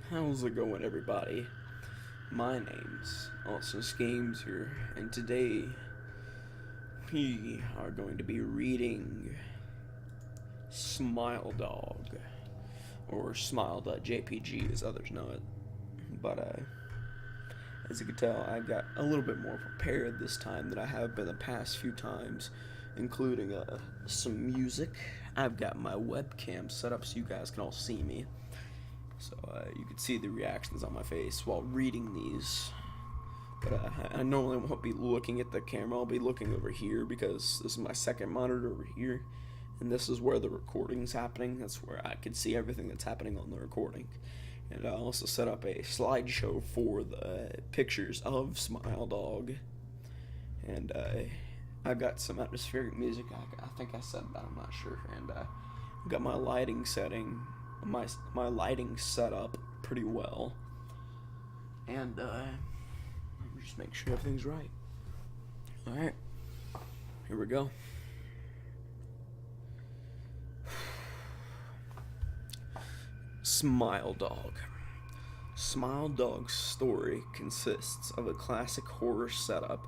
How's it going, everybody? My name's also Games here, and today we are going to be reading Smile Dog, or Smile.JPG as others know it. But as you can tell, I got a little bit more prepared this time than I have been the past few times, including some music. I've got my webcam set up so you guys can all see me. So you can see the reactions on my face while reading these. But I normally won't be looking at the camera. I'll be looking over here because this is my second monitor over here. And this is where the recording's happening. That's where I can see everything that's happening on the recording. And I also set up a slideshow for the pictures of Smile Dog. And I've got some atmospheric music. I think I said that, I'm not sure. And I've got my lighting lighting set up pretty well, and let me just make sure everything's right. All right, here we go. Smile Dog. Smile Dog's story consists of a classic horror setup.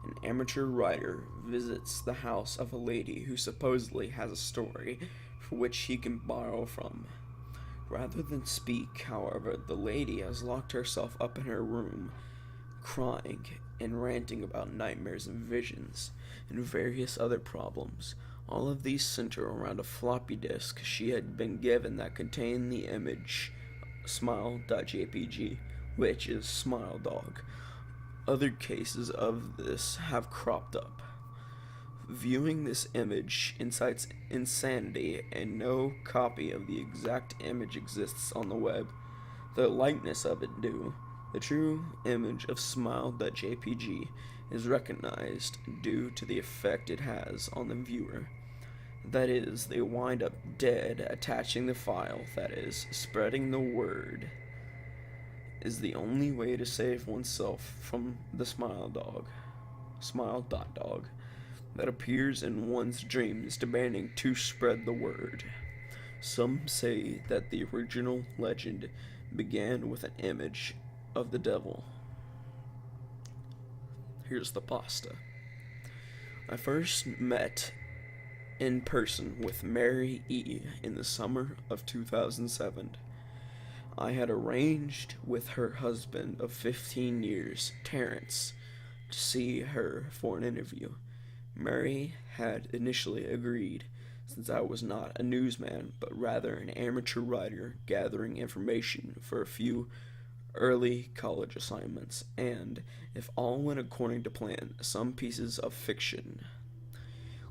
An amateur writer visits the house of a lady who supposedly has a story for which he can borrow from. Rather than speak, however, the lady has locked herself up in her room, crying and ranting about nightmares and visions and various other problems. All of these center around a floppy disk she had been given that contained the image Smile.JPG, which is Smile Dog. Other cases of this have cropped up. Viewing this image incites insanity, and no copy of the exact image exists on the web. The likeness of it do. The true image of Smile.jpg is recognized due to the effect it has on the viewer. That is, they wind up dead attaching the file, that is, spreading the word is the only way to save oneself from the Smile Dog. Smile.dog that appears in one's dreams demanding to spread the word. Some say that the original legend began with an image of the devil. Here's the pasta. I first met in person with Mary E. in the summer of 2007. I had arranged with her husband of 15 years, Terrence, to see her for an interview. Mary had initially agreed, since I was not a newsman, but rather an amateur writer gathering information for a few early college assignments, and, if all went according to plan, some pieces of fiction.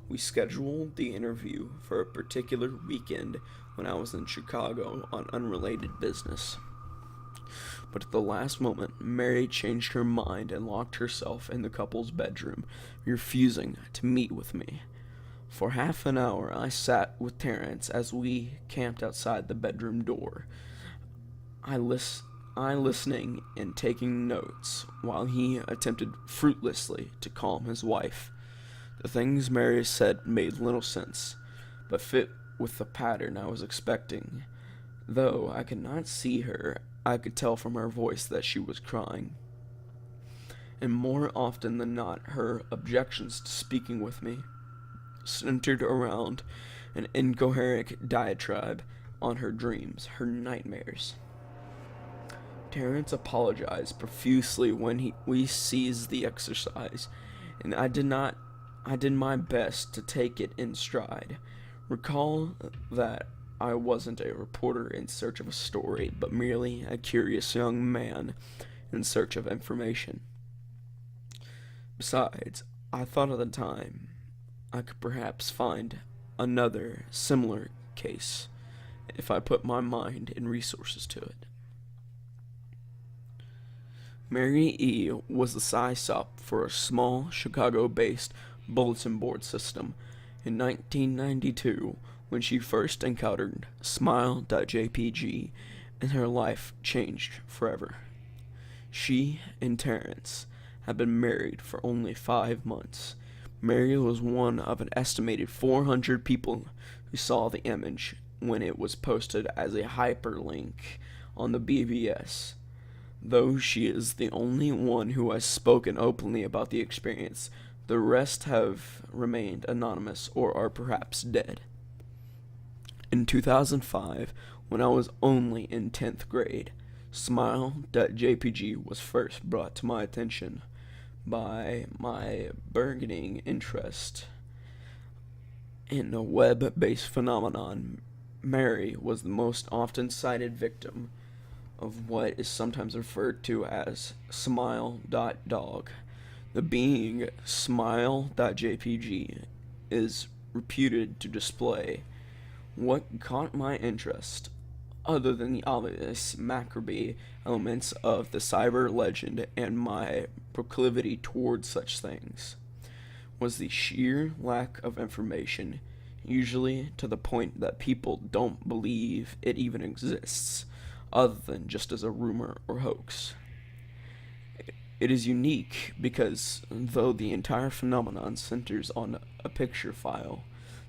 We scheduled the interview for a particular weekend when I was in Chicago on unrelated business. But at the last moment, Mary changed her mind and locked herself in the couple's bedroom, refusing to meet with me. For half an hour, I sat with Terrence as we camped outside the bedroom door. I listening and taking notes, while he attempted fruitlessly to calm his wife. The things Mary said made little sense, but fit with the pattern I was expecting. Though I could not see her, I could tell from her voice that she was crying. And more often than not, her objections to speaking with me centered around an incoherent diatribe on her dreams, her nightmares. Terrence apologized profusely when we ceased the exercise, and I did my best to take it in stride. Recall that I wasn't a reporter in search of a story, but merely a curious young man in search of information. Besides, I thought at the time I could perhaps find another similar case if I put my mind and resources to it. Mary E. was the size up for a small Chicago-based bulletin board system in 1992 when she first encountered Smile.jpg, and her life changed forever. She and Terrence had been married for only 5 months. Mary was one of an estimated 400 people who saw the image when it was posted as a hyperlink on the BBS. Though she is the only one who has spoken openly about the experience, the rest have remained anonymous or are perhaps dead. In 2005, when I was only in 10th grade, Smile.JPG was first brought to my attention by my burgeoning interest in a web-based phenomenon. Mary was the most often cited victim of what is sometimes referred to as Smile.dog. The being Smile.JPG is reputed to display what caught my interest, other than the obvious macabre elements of the cyber legend and my proclivity towards such things, was the sheer lack of information, usually to the point that people don't believe it even exists, other than just as a rumor or hoax. It is unique because, though the entire phenomenon centers on a picture file,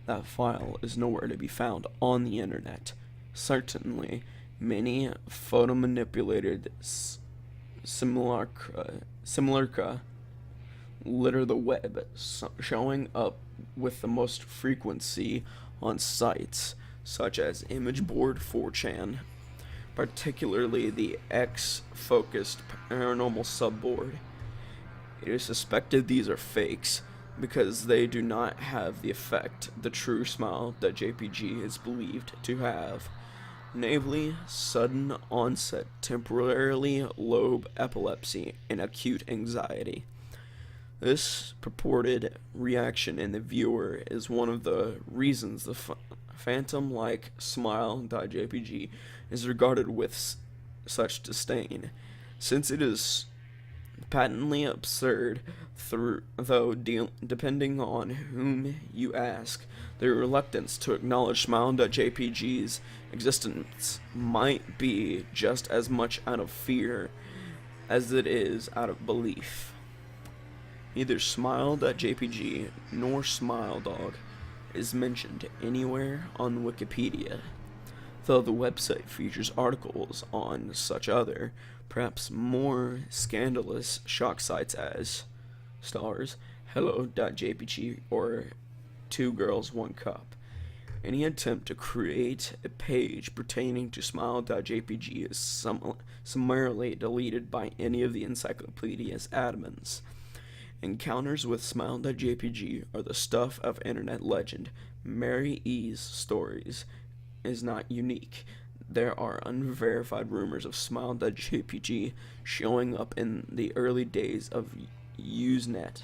that file is nowhere to be found on the internet. Certainly, many photo-manipulated simulacra litter the web, showing up with the most frequency on sites such as Imageboard 4chan, particularly the X-focused paranormal subboard. It is suspected these are fakes because they do not have the effect the true Smile.JPG is believed to have, namely sudden onset temporarily lobe epilepsy and acute anxiety. This purported reaction in the viewer is one of the reasons the phantom-like Smile.JPG is regarded with such disdain, since it is patently absurd, depending on whom you ask, the reluctance to acknowledge Smile.JPG's existence might be just as much out of fear as it is out of belief. Neither Smile.JPG nor SmileDog is mentioned anywhere on Wikipedia, though the website features articles on such other, perhaps more scandalous shock sites as stars, Hello.jpg, or Two Girls, One Cup. Any attempt to create a page pertaining to Smile.jpg is summarily deleted by any of the encyclopedia's admins. Encounters with Smile.jpg are the stuff of internet legend. Mary E's stories is not unique. There are unverified rumors of Smile.jpg showing up in the early days of Usenet,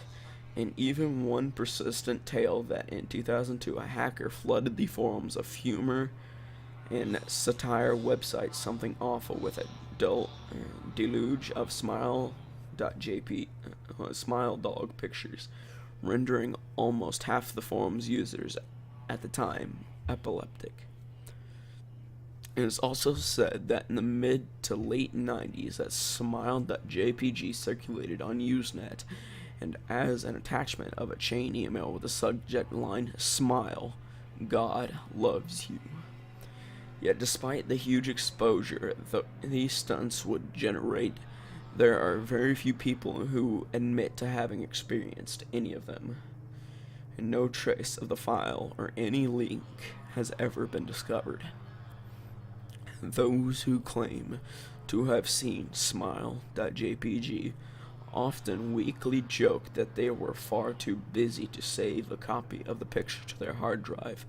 and even one persistent tale that in 2002 a hacker flooded the forums of humor and satire website Something Awful with a deluge of Smile Dog pictures, rendering almost half the forum's users at the time epileptic. It is also said that in the mid to late 90s that Smile.jpg circulated on Usenet, and as an attachment of a chain email with the subject line, "Smile, God loves you." Yet despite the huge exposure these stunts would generate, there are very few people who admit to having experienced any of them, and no trace of the file or any link has ever been discovered. Those who claim to have seen Smile.jpg often weakly joke that they were far too busy to save a copy of the picture to their hard drive.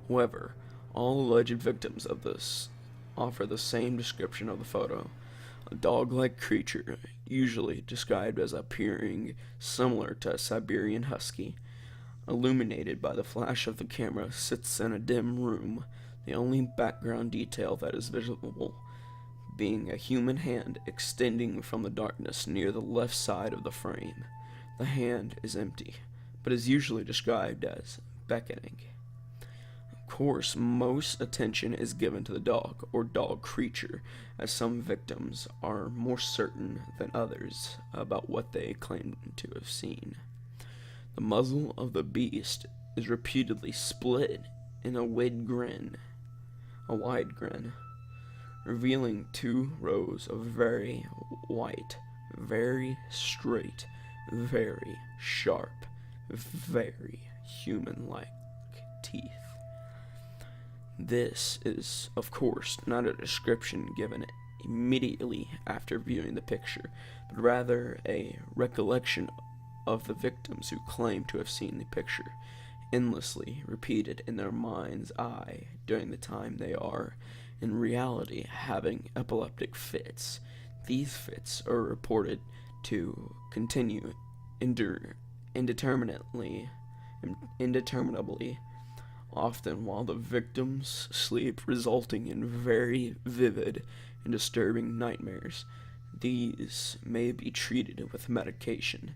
However, all alleged victims of this offer the same description of the photo. A dog-like creature, usually described as appearing similar to a Siberian husky, illuminated by the flash of the camera, sits in a dim room, the only background detail that is visible being a human hand extending from the darkness near the left side of the frame. The hand is empty, but is usually described as beckoning. Of course, most attention is given to the dog or dog creature, as some victims are more certain than others about what they claim to have seen. The muzzle of the beast is repeatedly split in a wide grin, revealing 2 rows of very white, very straight, very sharp, very human-like teeth. This is, of course, not a description given immediately after viewing the picture, but rather a recollection of the victims who claim to have seen the picture, endlessly repeated in their mind's eye during the time they are, in reality, having epileptic fits. These fits are reported to continue indeterminately, often while the victims sleep, resulting in very vivid and disturbing nightmares. These may be treated with medication,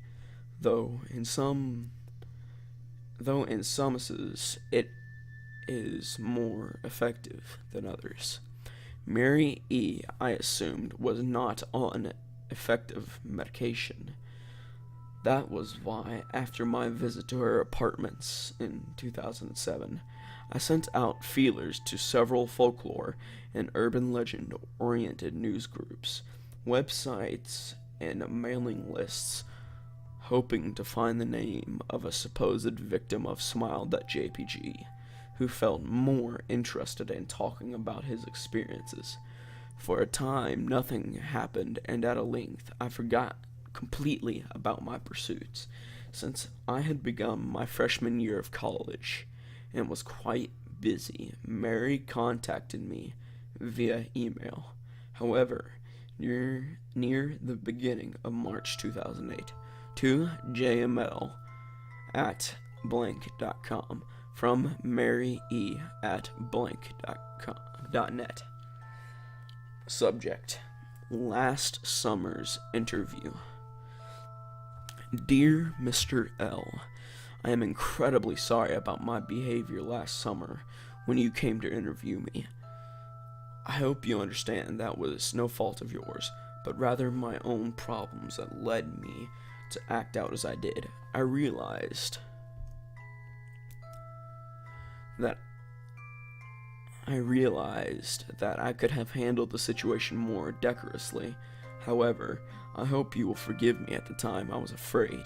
though in some instances it is more effective than others. Mary E., I assumed, was not on effective medication. That was why, after my visit to her apartments in 2007, I sent out feelers to several folklore and urban legend-oriented news groups, websites, and mailing lists, hoping to find the name of a supposed victim of Smile.JPG, who felt more interested in talking about his experiences. For a time, nothing happened, and at a length, I forgot completely about my pursuits, since I had begun my freshman year of college and was quite busy. Mary contacted me via email. However, near the beginning of March 2008, to jml at blank.com from Mary E. at blank.net. Subject: last summer's interview. Dear Mr. L., I am incredibly sorry about my behavior last summer when you came to interview me. I hope you understand that was no fault of yours, but rather my own problems that led me to act out as I did. I realized that I could have handled the situation more decorously. However, I hope you will forgive me. At the time, I was afraid.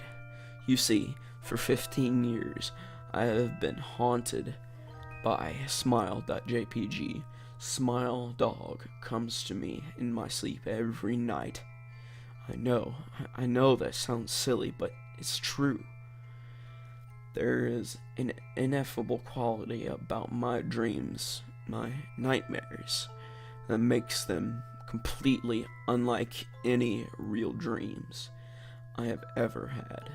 You see, for 15 years, I have been haunted by Smile.JPG. Smile Dog comes to me in my sleep every night. I know that sounds silly, but it's true. There is an ineffable quality about my dreams, my nightmares, that makes them completely unlike any real dreams I have ever had.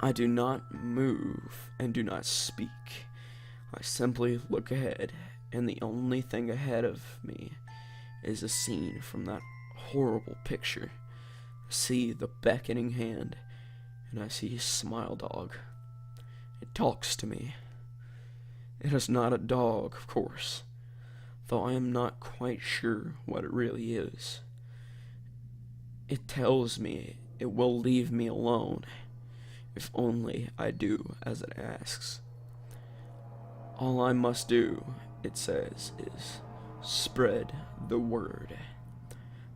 I do not move and do not speak. I simply look ahead, and the only thing ahead of me is a scene from that horrible picture. I see the beckoning hand, and I see Smile Dog. It talks to me. It is not a dog, of course, though I am not quite sure what it really is. It tells me it will leave me alone if only I do as it asks. All I must do, it says, is spread the word.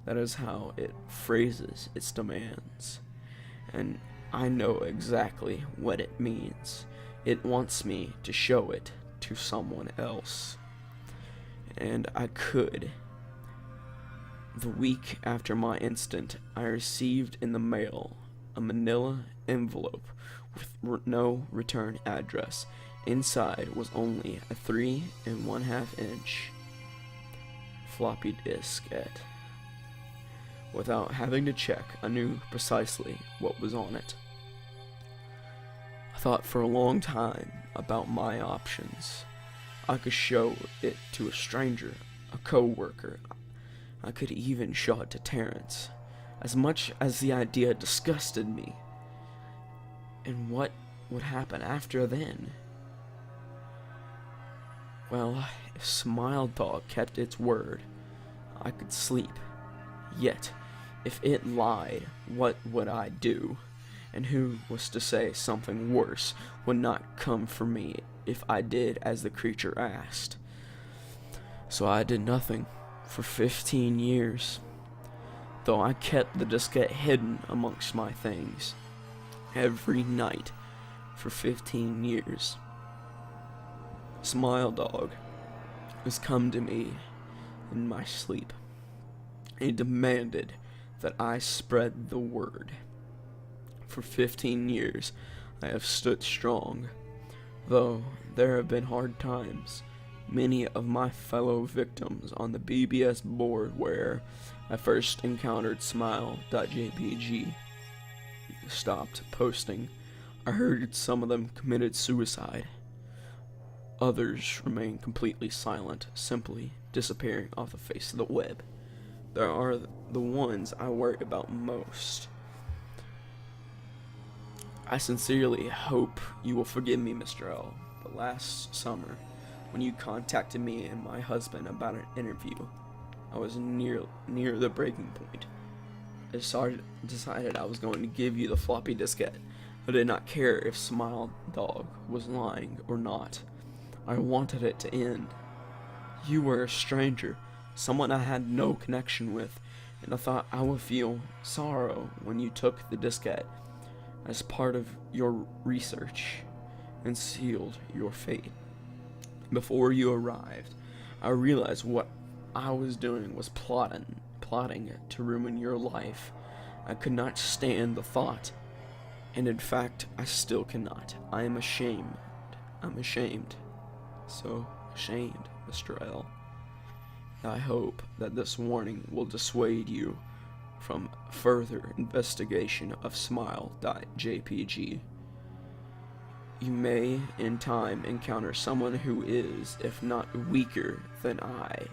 That is how it phrases its demands, and I know exactly what it means. It wants me to show it to someone else. And I could. The week after my incident, I received in the mail a manila envelope with no return address. Inside was only a 3 1/2-inch floppy diskette. Without having to check, I knew precisely what was on it. I thought for a long time about my options. I could show it to a stranger, a co-worker. I could even show it to Terrence. As much as the idea disgusted me. And what would happen after then? Well, if Smile Dog kept its word, I could sleep. Yet, if it lied, what would I do? And who was to say something worse would not come for me if I did as the creature asked? So I did nothing for 15 years, though I kept the diskette hidden amongst my things every night for 15 years. Smile Dog has come to me in my sleep. He demanded that I spread the word. For 15 years, I have stood strong. Though there have been hard times, many of my fellow victims on the BBS board where I first encountered Smile.JPG stopped posting. I heard some of them committed suicide. Others remain completely silent, simply disappearing off the face of the web. There are the ones I worry about most. I sincerely hope you will forgive me, Mr. L, but last summer, when you contacted me and my husband about an interview, I was near the breaking point. I decided I was going to give you the floppy diskette. I did not care if Smile Dog was lying or not. I wanted it to end. You were a stranger, someone I had no connection with, and I thought I would feel sorrow when you took the diskette as part of your research and sealed your fate. Before you arrived, I realized what I was doing was plotting to ruin your life. I could not stand the thought, and in fact, I still cannot. I am ashamed. I'm ashamed. So ashamed, Mr. L. I hope that this warning will dissuade you from further investigation of Smile.JPG. You may, in time, encounter someone who is, if not weaker than I,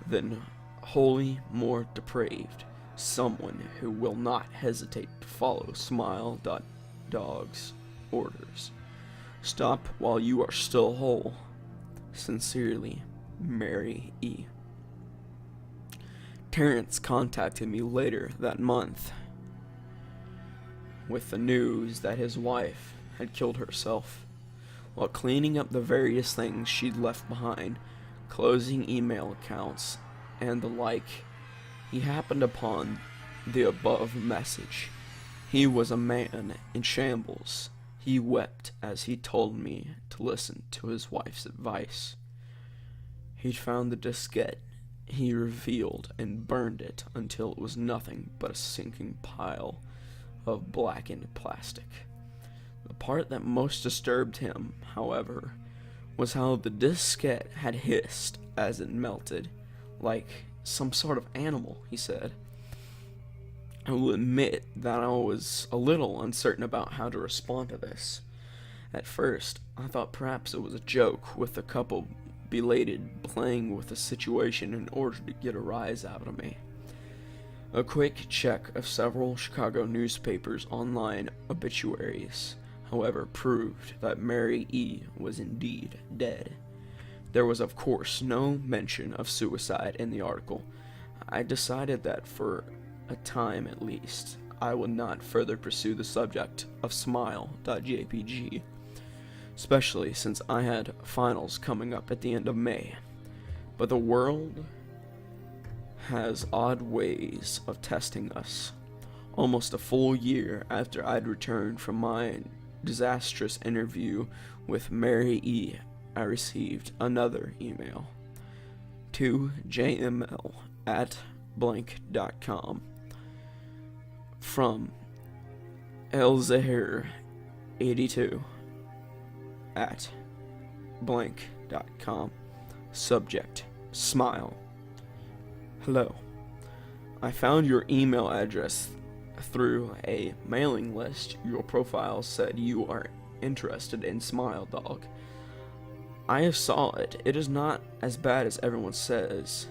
then wholly more depraved, someone who will not hesitate to follow Smile.Dog's orders. Stop while you are still whole. Sincerely, Mary E. Terrence contacted me later that month with the news that his wife had killed herself. While cleaning up the various things she'd left behind, closing email accounts, and the like, he happened upon the above message. He was a man in shambles. He wept as he told me to listen to his wife's advice. He'd found the diskette he revealed and burned it until it was nothing but a sinking pile of blackened plastic. The part that most disturbed him, however, was how the diskette had hissed as it melted, like some sort of animal, he said. I will admit that I was a little uncertain about how to respond to this. At first, I thought perhaps it was a joke with the couple belated playing with the situation in order to get a rise out of me. A quick check of several Chicago newspapers' online obituaries, however, proved that Mary E. was indeed dead. There was, of course, no mention of suicide in the article. I decided that for a time at least, I would not further pursue the subject of Smile.JPG, especially since I had finals coming up at the end of May. But the world has odd ways of testing us. Almost a full year after I'd returned from my disastrous interview with Mary E., I received another email to jml@blank.com from elzahir82 at blank.com. Subject: Smile. Hello. I found your email address through a mailing list. Your profile said you are interested in Smile Dog. I have saw it. It is not as bad as everyone says.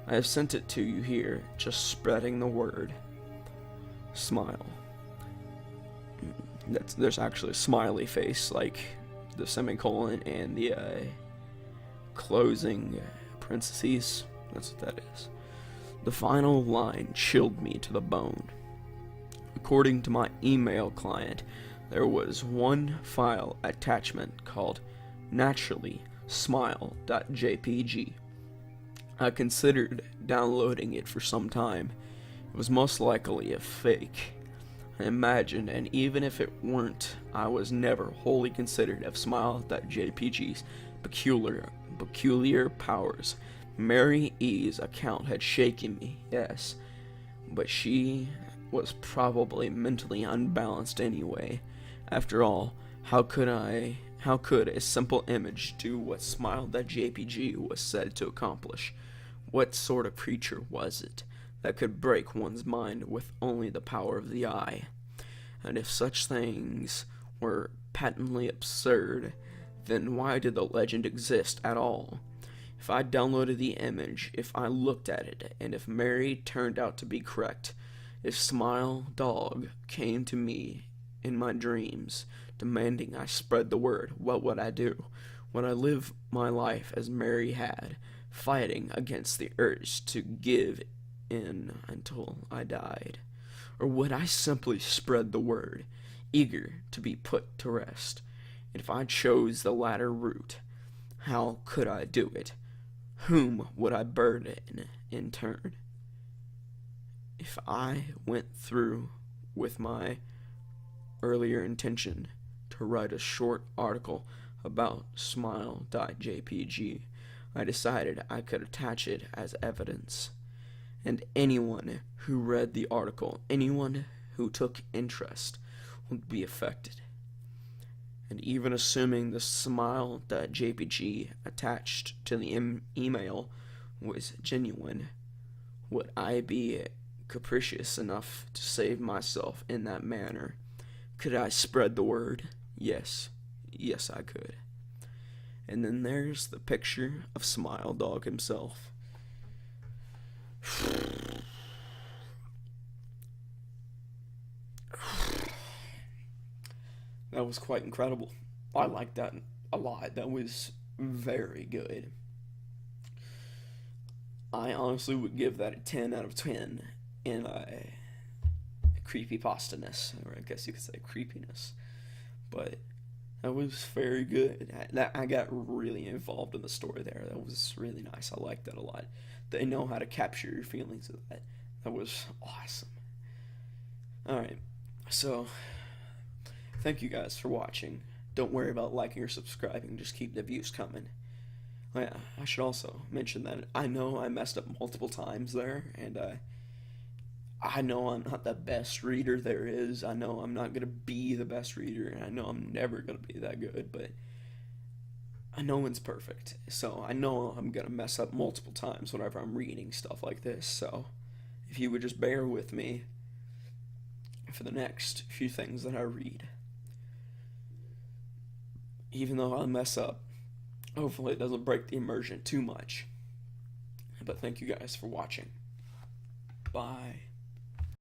I have sent it to you here, just spreading the word. Smile. There's actually a smiley face, like the semicolon and the closing parentheses. That's what that is. The final line chilled me to the bone. According to my email client, there was one file attachment called naturally smile.jpg. I considered downloading it for some time. It was most likely a fake, I imagined, and even if it weren't, I was never wholly considered of Smile.JPG's peculiar powers. Mary E's account had shaken me, yes, but she was probably mentally unbalanced anyway. After all, how could a simple image do what Smile.JPG was said to accomplish? What sort of creature was it that could break one's mind with only the power of the eye? And if such things were patently absurd, then why did the legend exist at all? If I downloaded the image, if I looked at it, and if Mary turned out to be correct, if Smile Dog came to me in my dreams, demanding I spread the word, what would I do? Would I live my life as Mary had, fighting against the urge to give in until I died? Or would I simply spread the word, eager to be put to rest? And if I chose the latter route, how could I do it? Whom would I burden in turn? If I went through with my earlier intention to write a short article about Smile.JPG, I decided I could attach it as evidence. And anyone who read the article, anyone who took interest, would be affected. And even assuming the Smile.JPG attached to the email was genuine, would I be capricious enough to save myself in that manner? Could I spread the word? Yes, I could. And then there's the picture of Smile Dog himself. That was quite incredible. I liked that a lot. That was very good. I honestly would give that a 10 out of 10 in creepypasta-ness, or I guess you could say creepiness. But that was very good. I got really involved in the story there. That was really nice. I liked that a lot. They know how to capture your feelings of that. That was awesome. Alright, so thank you guys for watching. Don't worry about liking or subscribing, just keep the views coming. Oh yeah, I should also mention that I know I messed up multiple times there, and I know I'm not the best reader there is. I know I'm not going to be the best reader, and I know I'm never going to be that good, but no one's perfect. So I know I'm going to mess up multiple times whenever I'm reading stuff like this. So if you would just bear with me for the next few things that I read. Even though I mess up, hopefully it doesn't break the immersion too much. But thank you guys for watching. Bye.